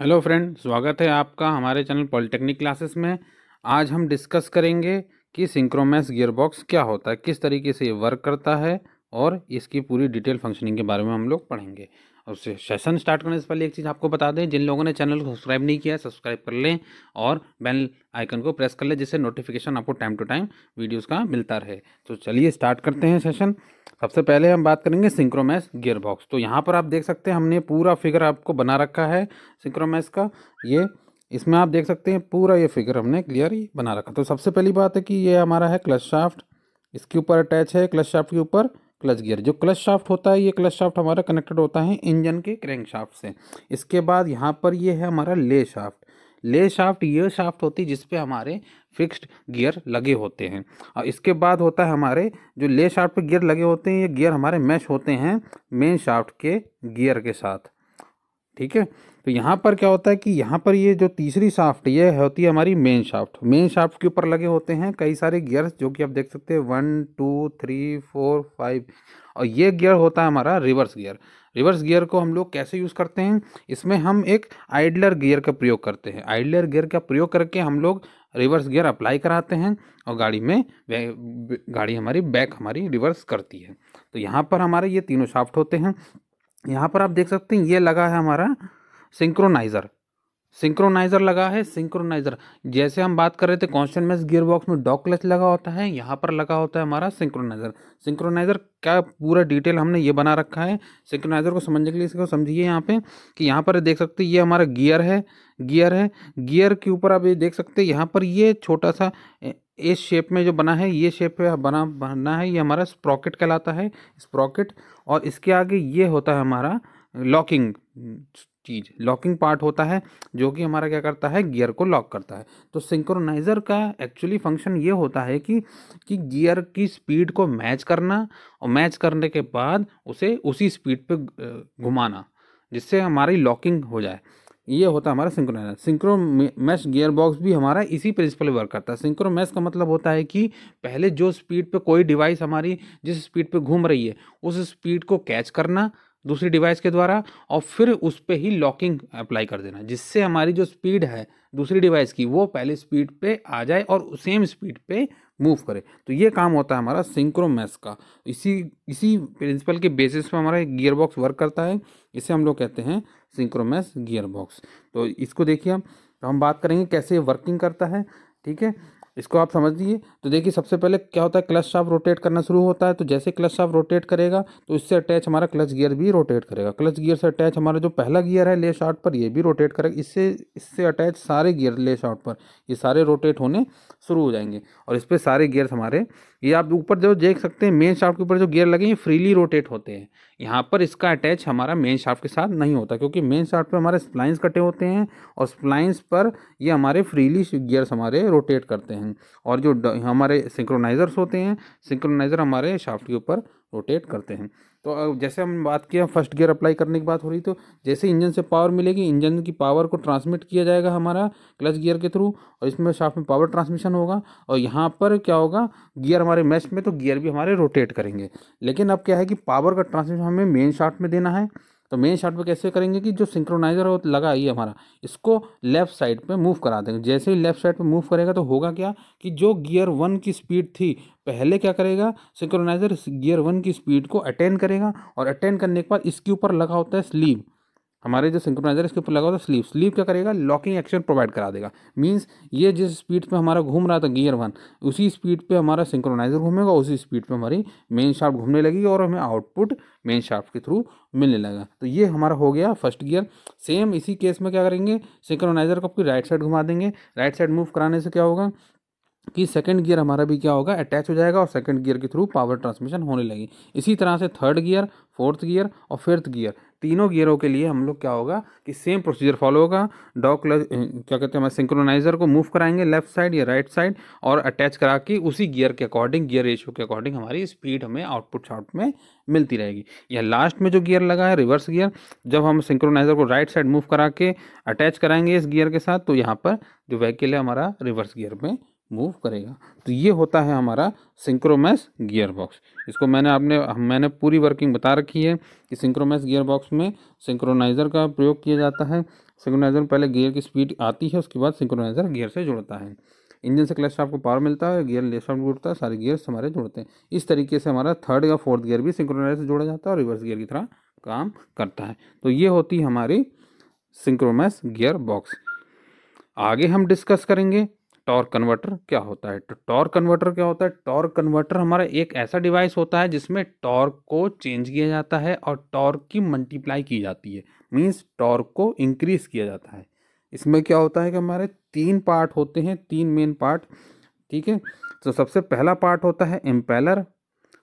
Hello friend, स्वागत है आपका हमारे चैनल पॉलिटेक्निक क्लासेस में। आज हम डिस्कस करेंगे कि सिंक्रोमैस गियरबॉक्स क्या होता है, किस तरीके से ये वर्क करता है और इसकी पूरी डिटेल फंक्शनिंग के बारे में हम लोग पढ़ेंगे। और सेशन स्टार्ट करने से पहले एक चीज़ आपको बता दें, जिन लोगों ने चैनल को सब्सक्राइब नहीं किया है सब्सक्राइब कर लें और बेल आइकन को प्रेस कर लें, जिससे नोटिफिकेशन आपको टाइम टू टाइम वीडियोज़ का मिलता रहे। तो चलिए स्टार्ट करते हैं सेशन। सबसे पहले हम बात करेंगे सिंक्रोमैस गियरबॉक्स। तो यहाँ पर आप देख सकते हैं हमने पूरा फिगर आपको बना रखा है सिंक्रोमैस का। ये इसमें आप देख सकते हैं पूरा ये फिगर हमने क्लियर ही बना रखा। तो सबसे पहली बात है कि ये हमारा है क्लच शाफ्ट, इसके ऊपर अटैच है क्लच शाफ्ट के ऊपर क्लच गियर। जो क्लच शाफ्ट होता है, ये क्लच शाफ्ट हमारा कनेक्टेड होता है इंजन के क्रैंक शाफ्ट से। इसके बाद यहाँ पर ये है हमारा ले शाफ्ट। ले शाफ्ट ये शाफ्ट होती है जिसपे हमारे फिक्स्ड गियर लगे होते हैं। और इसके बाद होता है हमारे जो ले शाफ्ट पे गियर लगे होते हैं, ये गियर हमारे मैश होते हैं मेन शाफ्ट के गियर के साथ। ठीक है, तो यहाँ पर क्या होता है कि यहाँ पर ये जो तीसरी शाफ्ट ये होती है हमारी मेन शाफ्ट। मेन शाफ्ट के ऊपर लगे होते हैं कई सारे गियर्स, जो कि आप देख सकते हैं 1 2 3 4 5। और ये गियर होता है हमारा रिवर्स गियर। रिवर्स गियर को हम लोग कैसे यूज़ करते हैं, इसमें हम एक आइडलर गियर का प्रयोग करते हैं। आइडलर गियर का प्रयोग करके हम लोग रिवर्स गियर अप्लाई कराते हैं और गाड़ी में गाड़ी हमारी बैक हमारी रिवर्स करती है। तो यहाँ पर हमारे ये तीनों शाफ्ट होते हैं। यहाँ पर आप देख सकते हैं ये लगा है हमारा सिंक्रोनाइज़र। सिंक्रोनाइज़र लगा है सिंक्रोनाइज़र। जैसे हम बात कर रहे थे कांस्टेंट मैश गियर बॉक्स में डॉग क्लच लगा होता है, यहाँ पर लगा होता है हमारा सिंक्रोनाइज़र। सिंक्रोनाइज़र का पूरा डिटेल हमने ये बना रखा है। सिंक्रोनाइज़र को समझने के लिए इसको समझिए यहाँ पे कि यहाँ पर देख सकते हैं ये हमारा गियर है। गियर के ऊपर आप ये देख सकते हैं यहाँ पर ये छोटा सा इस शेप में जो बना है, ये शेप बना है, ये हमारा स्प्रॉकेट कहलाता है, स्प्रॉकेट। और इसके आगे ये होता है हमारा लॉकिंग चीज़, लॉकिंग पार्ट होता है जो कि हमारा क्या करता है, गियर को लॉक करता है। तो सिंक्रोनाइज़र का एक्चुअली फंक्शन ये होता है कि गियर की स्पीड को मैच करना और मैच करने के बाद उसे उसी स्पीड पे घुमाना, जिससे हमारी लॉकिंग हो जाए। ये होता है हमारा सिंक्रोनाइजर। सिंक्रोमैश गियर बॉक्स भी हमारा इसी प्रिंसिपल वर्क करता है। सिंक्रोमैश का मतलब होता है कि पहले जो स्पीड पे कोई डिवाइस हमारी जिस स्पीड पे घूम रही है उस स्पीड को कैच करना दूसरी डिवाइस के द्वारा और फिर उस पे ही लॉकिंग अप्लाई कर देना, जिससे हमारी जो स्पीड है दूसरी डिवाइस की वो पहले स्पीड पे आ जाए और सेम स्पीड पे मूव करे। तो ये काम होता है हमारा सिंक्रोमैश का। इसी इसी प्रिंसिपल के बेसिस पे हमारा गियर बॉक्स वर्क करता है। इसे हम लोग कहते हैं सिंक्रोमैश गियर बॉक्स। तो इसको देखिए हम, तो हम बात करेंगे कैसे वर्किंग करता है। ठीक है, इसको आप समझिए। तो देखिए सबसे पहले क्या होता है, क्लच शाफ्ट रोटेट करना शुरू होता है। तो जैसे क्लच शाफ्ट रोटेट करेगा तो इससे अटैच हमारा क्लच गियर भी रोटेट करेगा। क्लच गियर से अटैच हमारा जो पहला गियर है ले शाफ्ट पर, ये भी रोटेट करेगा। इससे इससे अटैच सारे गियर ले शाफ्ट पर ये सारे रोटेट होने शुरू हो जाएंगे और इस पर सारे गियर्स हमारे, ये आप ऊपर जो देख सकते हैं मेन शाफ्ट के ऊपर जो गियर लगे हैं फ्रीली रोटेट होते हैं। यहाँ पर इसका अटैच हमारा मेन शाफ्ट के साथ नहीं होता, क्योंकि मेन शाफ्ट पे हमारे स्प्लाइंस कटे होते हैं और स्प्लाइंस पर ये हमारे फ्रीली गियर्स हमारे रोटेट करते हैं। और जो हमारे सिंक्रोनाइजर्स होते हैं, सिंक्रोनाइजर हमारे शाफ्ट के ऊपर रोटेट करते हैं। तो जैसे हम बात किया फर्स्ट गियर अप्लाई करने की बात हो रही, तो जैसे इंजन से पावर मिलेगी, इंजन की पावर को ट्रांसमिट किया जाएगा हमारा क्लच गियर के थ्रू और इसमें शाफ्ट में पावर ट्रांसमिशन होगा। और यहाँ पर क्या होगा, गियर हमारे मैश में तो गियर भी हमारे रोटेट करेंगे। लेकिन अब क्या है कि पावर का ट्रांसमिशन हमें मेन शाफ्ट में देना है। तो मेन शाफ्ट पे कैसे करेंगे कि जो सिंक्रोनाइजर लगा ये हमारा, इसको लेफ्ट साइड पे मूव करा देंगे। जैसे ही लेफ्ट साइड पे मूव करेगा तो होगा क्या कि जो गियर 1 की स्पीड थी, पहले क्या करेगा सिंक्रोनाइजर गियर 1 की स्पीड को अटेन करेगा और अटेन करने के बाद इसके ऊपर लगा होता है स्लीव। हमारे जो सिंक्रोनाइजर इसके ऊपर लगा होता है स्लीव, स्लीव क्या करेगा, लॉकिंग एक्शन प्रोवाइड करा देगा। मींस ये जिस स्पीड पे हमारा घूम रहा था गियर 1, उसी स्पीड पे हमारा सिंक्रोनाइजर घूमेगा, उसी स्पीड पे हमारी मेन शाफ्ट घूमने लगेगी और हमें आउटपुट मेन शाफ्ट के थ्रू मिलने लगा। तो ये हमारा हो गया फर्स्ट गियर। सेम इसी केस में क्या करेंगे, सिंक्रोनाइजर को अपनी राइट साइड घुमा देंगे। राइट साइड मूव कराने से क्या होगा कि सेकंड गियर हमारा भी क्या होगा, अटैच हो जाएगा और सेकंड गियर के थ्रू पावर ट्रांसमिशन होने लगी। इसी तरह से थर्ड गियर, फोर्थ गियर और फिफ्थ गियर, तीनों गियरों के लिए हम लोग क्या होगा कि सेम प्रोसीजर फॉलो होगा। डॉग क्लच क्या कहते हैं, हमारे सिंक्रोनाइजर को मूव कराएंगे लेफ्ट साइड या राइट साइड और अटैच करा के उसी गियर के अकॉर्डिंग, गियर रेशियो के अकॉर्डिंग हमारी स्पीड हमें आउटपुट शाफ्ट में मिलती रहेगी। या लास्ट में जो गियर लगा है रिवर्स गियर, जब हम सिंक्रोनाइजर को राइट साइड मूव करा के अटैच कराएंगे इस गियर के साथ, तो यहाँ पर जो व्हीकल है हमारा रिवर्स गियर में मूव करेगा। तो ये होता है हमारा सिंक्रोमैश गियर बॉक्स। इसको मैंने पूरी वर्किंग बता रखी है कि सिंक्रोमैश गियर बॉक्स में सिंक्रोनाइज़र का प्रयोग किया जाता है। सिंक्रोनाइजर में पहले गियर की स्पीड आती है, उसके बाद सिंक्रोनाइजर गियर से जुड़ता है। इंजन से क्लच शाफ्ट को पावर मिलता है, गियर लेफ्ट शाफ्ट जुड़ता है, सारे गियर्स हमारे जुड़ते हैं। इस तरीके से हमारा थर्ड या फोर्थ गियर भी सिंक्रोनाइजर से जोड़ा जाता है और रिवर्स गियर की तरह काम करता है। तो ये होती है हमारी सिंक्रोनस गियर बॉक्स। आगे हम डिस्कस करेंगे टॉर्क कन्वर्टर क्या होता है। तो टॉर्क कन्वर्टर क्या होता है? टॉर्क कन्वर्टर हमारा एक ऐसा डिवाइस होता है जिसमें टॉर्क को चेंज किया जाता है और टॉर्क की मल्टीप्लाई की जाती है, मींस टॉर्क को इंक्रीज किया जाता है। इसमें क्या होता है कि हमारे 3 पार्ट होते हैं, 3 मेन पार्ट, ठीक है। तो सबसे पहला पार्ट होता है इम्पेलर,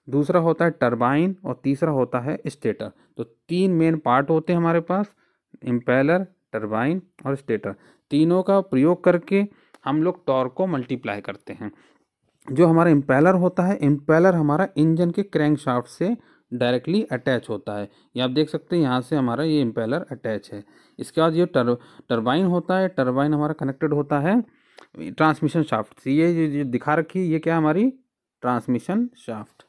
दूसरा होता है टरबाइन और तीसरा होता है स्टेटर। तो 3 मेन पार्ट होते हैं हमारे पास, इम्पेलर, टरबाइन और स्टेटर। तीनों का प्रयोग करके हम लोग टॉर्क को मल्टीप्लाई करते हैं। जो हमारा इम्पेलर होता है, इम्पेलर हमारा इंजन के क्रैंकशाफ्ट से डायरेक्टली अटैच होता है। ये आप देख सकते हैं, यहाँ से हमारा ये इम्पेलर अटैच है। इसके बाद ये टरबाइन होता है, टरबाइन हमारा कनेक्टेड होता है ट्रांसमिशन शाफ्ट से। ये जो दिखा रखी है ये क्या हमारी ट्रांसमिशन शाफ्ट,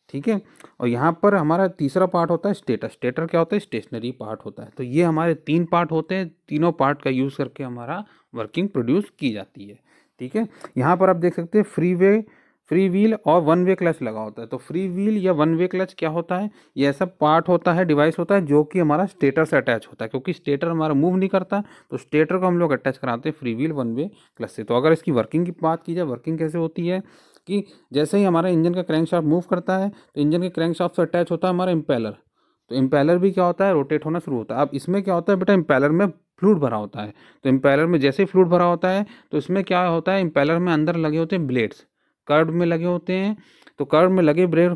ठीक है। और यहाँ पर हमारा तीसरा पार्ट होता है स्टेटर। स्टेटर क्या होता है? स्टेशनरी पार्ट होता है। तो ये हमारे 3 पार्ट होते हैं, तीनों पार्ट का यूज़ करके हमारा वर्किंग प्रोड्यूस की जाती है, ठीक है। यहाँ पर आप देख सकते हैं फ्री व्हील और 1 वे क्लच लगा होता है। तो फ्री व्हील या 1 वे क्लच क्या होता है? ये ऐसा पार्ट होता है, डिवाइस होता है जो कि हमारा स्टेटर से अटैच होता है, क्योंकि स्टेटर हमारा मूव नहीं करता, तो स्टेटर को हम लोग अटैच कराते हैं फ्री व्हील 1 वे क्लच से। तो अगर इसकी वर्किंग की बात की जाए, वर्किंग कैसे होती है कि जैसे ही हमारा इंजन का क्रैंकशाफ्ट मूव करता है तो इंजन के क्रैंकशाफ्ट से अटैच होता है हमारा इम्पेलर। तो इम्पेलर भी क्या होता है? रोटेट होना शुरू होता है। अब इसमें क्या होता है बेटा? इम्पेलर में फ्लूइड भरा होता है। तो इम्पेलर में जैसे ही फ्लूइड भरा होता है तो इसमें क्या होता है? इम्पेलर में अंदर लगे होते हैं ब्लेड्स, कर्व में लगे होते हैं। तो कर्व में लगे ब्लेड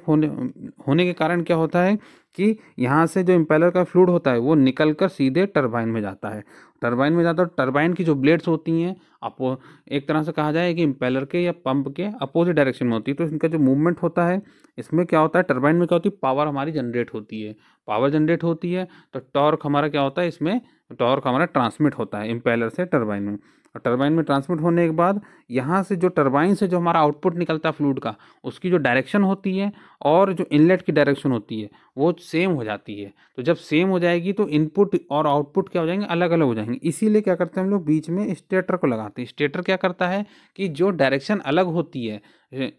होने के कारण क्या होता है कि यहाँ से जो इम्पेलर का फ्लूइड होता है वो निकल कर सीधे टरबाइन में जाता है। टरबाइन में जाता है, टरबाइन की जो ब्लेड्स होती हैं अपो एक तरह से कहा जाए कि इम्पेलर के या पंप के अपोजिट डायरेक्शन में होती है। तो इनका जो मूवमेंट होता है, इसमें क्या होता है? टरबाइन में क्या होती है? पावर हमारी जनरेट होती है। पावर जनरेट होती है तो टॉर्क हमारा क्या होता है? इसमें टॉर्क हमारा ट्रांसमिट होता है इम्पेलर से टरबाइन में। और टरबाइन में ट्रांसमिट होने के बाद यहाँ से जो टरबाइन से जो हमारा आउटपुट निकलता है फ्लूइड का, उसकी जो डायरेक्शन होती है और जो इनलेट की डायरेक्शन होती है वो सेम हो जाती है। तो जब सेम हो जाएगी तो इनपुट और आउटपुट क्या हो जाएंगे? अलग अलग हो जाएंगे। इसीलिए क्या करते हैं हम लोग? बीच में स्टेटर को लगाते हैं। स्टेटर क्या करता है कि जो डायरेक्शन अलग होती है,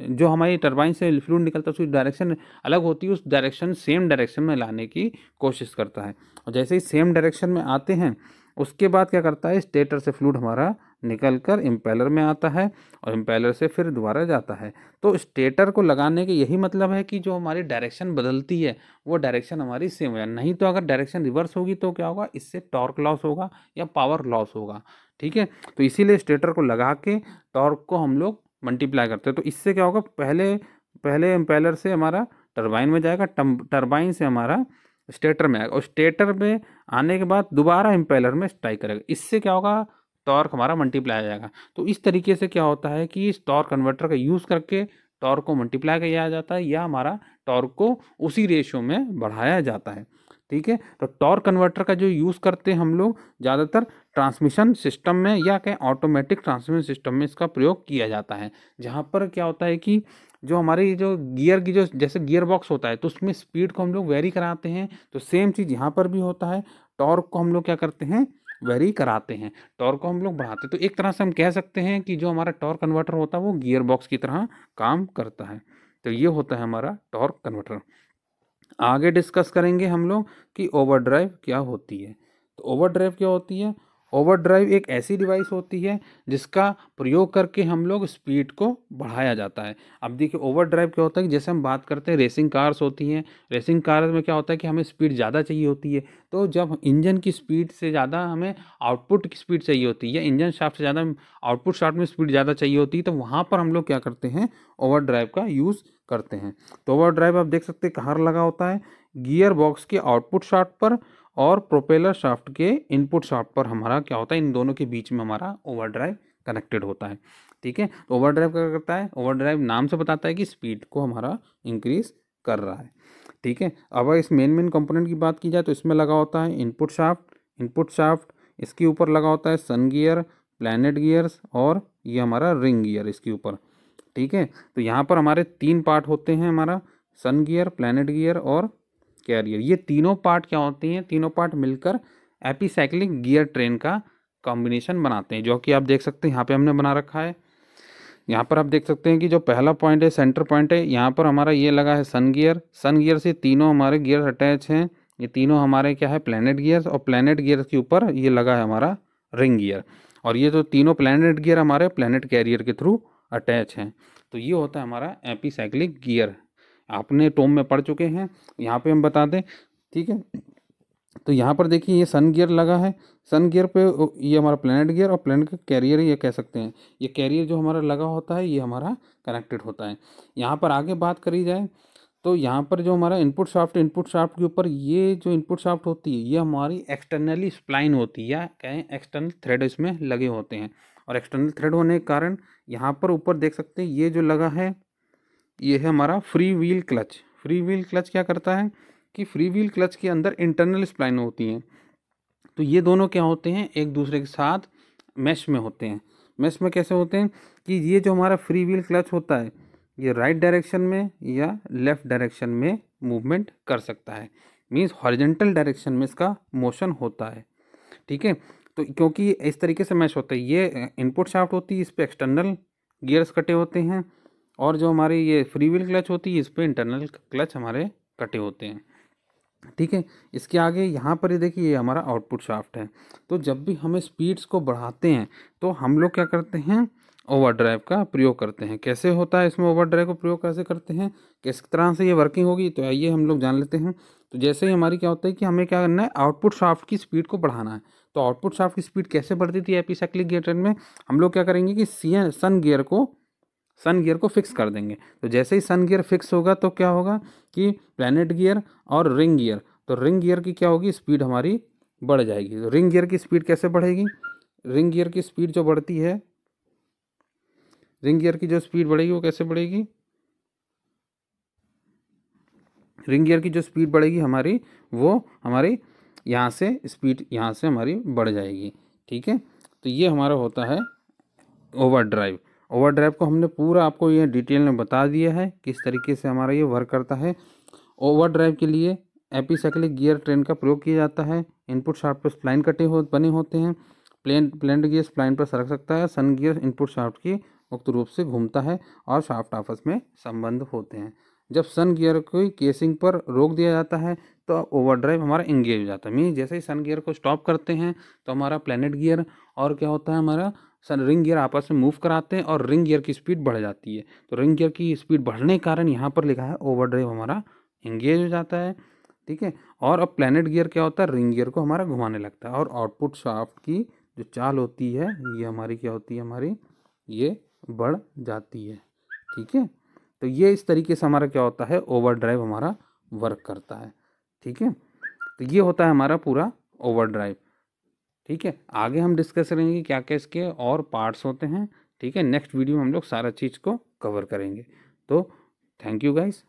जो हमारी टरबाइन से फ्लूइड निकलता है उसकी डायरेक्शन अलग होती है, उस डायरेक्शन सेम डायरेक्शन में लाने की कोशिश करता है। और जैसे ही सेम डायरेक्शन में आते हैं उसके बाद क्या करता है? स्टेटर से फ्लूइड हमारा निकल कर इम्पेलर में आता है और इम्पेलर से फिर दोबारा जाता है। तो स्टेटर को लगाने के यही मतलब है कि जो हमारी डायरेक्शन बदलती है वो डायरेक्शन हमारी सेम हो जाए। नहीं तो अगर डायरेक्शन रिवर्स होगी तो क्या होगा? इससे टॉर्क लॉस होगा या पावर लॉस होगा, ठीक है। तो इसीलिए स्टेटर को लगा के टॉर्क को हम लोग मल्टीप्लाई करते हैं। तो इससे क्या होगा? पहले इम्पेलर से हमारा टरबाइन में जाएगा, टरबाइन से हमारा स्टेटर में आएगा और स्टेटर में आने के बाद दोबारा इम्पेलर में स्ट्राइक करेगा। इससे क्या होगा? टॉर्क हमारा मल्टीप्लाई हो जाएगा। तो इस तरीके से क्या होता है कि इस टॉर्क कन्वर्टर का यूज़ करके टॉर्क को मल्टीप्लाई किया जाता है या हमारा टॉर्क को उसी रेशियो में बढ़ाया जाता है, ठीक है। तो टॉर्क कन्वर्टर का जो यूज़ करते हैं हम लोग ज़्यादातर ट्रांसमिशन सिस्टम में या कहीं ऑटोमेटिक ट्रांसमिशन सिस्टम में इसका प्रयोग किया जाता है, जहाँ पर क्या होता है कि जो हमारी जो गियर की जो जैसे गियर बॉक्स होता है तो उसमें स्पीड को हम लोग वेरी कराते हैं। तो सेम चीज़ यहाँ पर भी होता है, टॉर्क को हम लोग क्या करते हैं? वेरी कराते हैं, टॉर्क को हम लोग बढ़ाते हैं। तो एक तरह से हम कह सकते हैं कि जो हमारा टॉर्क कन्वर्टर होता है वो गियर बॉक्स की तरह काम करता है। तो ये होता है हमारा टॉर्क कन्वर्टर। आगे डिस्कस करेंगे हम लोग कि ओवरड्राइव क्या होती है। तो ओवरड्राइव क्या होती है? ओवरड्राइव एक ऐसी डिवाइस होती है जिसका प्रयोग करके हम लोग स्पीड को बढ़ाया जाता है। अब देखिए ओवरड्राइव क्या होता है कि जैसे हम बात करते हैं रेसिंग कार्स होती हैं, रेसिंग कार्स में क्या होता है कि हमें स्पीड ज़्यादा चाहिए होती है। तो जब इंजन की स्पीड से ज़्यादा हमें आउटपुट की स्पीड चाहिए होती है या इंजन शाफ्ट से ज़्यादा आउटपुट शाफ्ट में स्पीड ज़्यादा चाहिए होती है, तो वहाँ पर हम लोग क्या करते हैं? ओवरड्राइव का यूज़ करते हैं। तो ओवरड्राइव आप देख सकते हैं कहाँ लगा होता है? गियर बॉक्स के आउटपुट शाफ्ट पर और प्रोपेलर शाफ्ट के इनपुट शाफ्ट पर हमारा क्या होता है? इन दोनों के बीच में हमारा ओवरड्राइव कनेक्टेड होता है, ठीक है। तो ओवरड्राइव क्या करता है? ओवरड्राइव नाम से बताता है कि स्पीड को हमारा इंक्रीज कर रहा है, ठीक है। अब इस मेन कंपोनेंट की बात की जाए तो इसमें लगा होता है इनपुट शाफ्ट, इसके ऊपर लगा होता है सन गियर, प्लैनेट गियर्स और ये हमारा रिंग गियर इसके ऊपर, ठीक है। तो यहाँ पर हमारे 3 पार्ट होते हैं, हमारा सन गियर, प्लैनेट गियर और कैरियर। ये तीनों पार्ट क्या होते हैं? तीनों पार्ट मिलकर एपीसाइक्लिक गियर ट्रेन का कॉम्बिनेशन बनाते हैं, जो कि आप देख सकते हैं यहाँ पे हमने बना रखा है। यहाँ पर आप देख सकते हैं कि जो पहला पॉइंट है, सेंटर पॉइंट है, यहाँ पर हमारा ये लगा है सन गियर। सन गियर से तीनों हमारे गियर अटैच हैं। ये तीनों हमारे क्या है, प्लैनेट गियर, और प्लैनेट गियर के ऊपर ये लगा है हमारा रिंग गियर। और ये जो तीनों प्लैनेट गियर हमारे प्लैनेट कैरियर के थ्रू अटैच हैं। तो ये होता है हमारा एपीसाइक्लिक गियर। आपने टॉम में पढ़ चुके हैं, यहाँ पे हम बता दें, ठीक है। तो यहाँ पर देखिए ये सन गियर लगा है, सन गियर पे ये हमारा प्लैनेट गियर और प्लैनेट का कैरियर ये कह सकते हैं। ये कैरियर जो हमारा लगा होता है ये हमारा कनेक्टेड होता है। यहाँ पर आगे बात करी जाए तो यहाँ पर जो हमारा इनपुट शाफ्ट के ऊपर ये जो इनपुट शाफ्ट होती है ये हमारी एक्सटर्नली स्प्लाइन होती है, या कहें एक्सटर्नल थ्रेड इसमें लगे होते हैं। और एक्सटर्नल थ्रेड होने के कारण यहाँ पर ऊपर देख सकते हैं ये जो लगा है ये है हमारा free wheel clutch. Free wheel clutch क्या करता है कि फ्री व्हील क्लच के अंदर इंटरनल स्प्लाइन होती हैं। तो ये दोनों क्या होते हैं, एक दूसरे के साथ मैश में होते हैं। मैश में कैसे होते हैं कि ये जो हमारा फ्री व्हील क्लच होता है ये राइट डायरेक्शन में या लेफ़्ट डायरेक्शन में मूवमेंट कर सकता है, मीन्स हॉरिजेंटल डायरेक्शन में इसका मोशन होता है, ठीक है। तो क्योंकि इस तरीके से मैश होता है, ये इनपुट शाफ्ट होती है, इस पर एक्सटर्नल गियर्स कटे होते हैं, और जो हमारी ये फ्री व्हील क्लच होती है इस पर इंटरनल क्लच हमारे कटे होते हैं, ठीक है। इसके आगे यहाँ पर ये देखिए ये हमारा आउटपुट शाफ्ट है। तो जब भी हमें स्पीड्स को बढ़ाते हैं तो हम लोग क्या करते हैं, ओवरड्राइव का प्रयोग करते हैं। कैसे होता है इसमें ओवरड्राइव का प्रयोग कैसे करते हैं, किस तरह से ये वर्किंग होगी, तो आइए हम लोग जान लेते हैं। तो जैसे ही हमारी क्या होता है कि हमें क्या करना है, आउटपुट शाफ्ट की स्पीड को बढ़ाना है। तो आउटपुट शाफ्ट की स्पीड कैसे बढ़ती थी एपीसाइक्लिक गियर ट्रेन में, हम लोग क्या करेंगे कि सन गियर को फिक्स कर देंगे। तो जैसे ही सन गियर फिक्स होगा तो क्या होगा कि प्लैनेट गियर और रिंग गियर, तो रिंग गियर की क्या होगी, स्पीड हमारी बढ़ जाएगी। तो रिंग गियर की स्पीड कैसे बढ़ेगी, रिंग गियर की स्पीड जो बढ़ती है, रिंग गियर की जो स्पीड बढ़ेगी वो कैसे बढ़ेगी, रिंग गियर की जो स्पीड बढ़ेगी हमारी, वो हमारी यहाँ से स्पीड यहाँ से हमारी बढ़ जाएगी, ठीक है। तो ये हमारा होता है ओवरड्राइव। ओवरड्राइव को हमने पूरा आपको ये डिटेल में बता दिया है किस तरीके से हमारा ये वर्क करता है। ओवरड्राइव के लिए एपीसाइक्लिक गियर ट्रेन का प्रयोग किया जाता है। इनपुट शाफ्ट पर स्प्लाइन बने होते हैं। प्लैनेट गियर स्प्लाइन पर सरक सकता है। सन गियर इनपुट शाफ्ट की मुक्त रूप से घूमता है और शाफ्ट आपस में संबंध होते हैं। जब सन गियर को केसिंग पर रोक दिया जाता है तो ओवरड्राइव हमारा इंगेज हो जाता है। मीन जैसे ही सन गियर को स्टॉप करते हैं तो हमारा प्लैनेट गियर और क्या होता है, हमारा रिंग गियर आपस में मूव कराते हैं और रिंग गियर की स्पीड बढ़ जाती है। तो रिंग गियर की स्पीड बढ़ने के कारण यहाँ पर लिखा है ओवरड्राइव हमारा इंगेज हो जाता है, ठीक है। और अब प्लैनेट गियर क्या होता है, रिंग गियर को हमारा घुमाने लगता है और आउटपुट शाफ्ट की जो चाल होती है ये हमारी क्या होती है, हमारी ये बढ़ जाती है, ठीक है। तो ये इस तरीके से हमारा क्या होता है, ओवरड्राइव हमारा वर्क करता है, ठीक है। तो ये होता है हमारा पूरा ओवरड्राइव, ठीक है। आगे हम डिस्कस करेंगे क्या क्या इसके और पार्ट्स होते हैं, ठीक है। नेक्स्ट वीडियो में हम लोग सारा चीज़ को कवर करेंगे। तो थैंक यू गाइस।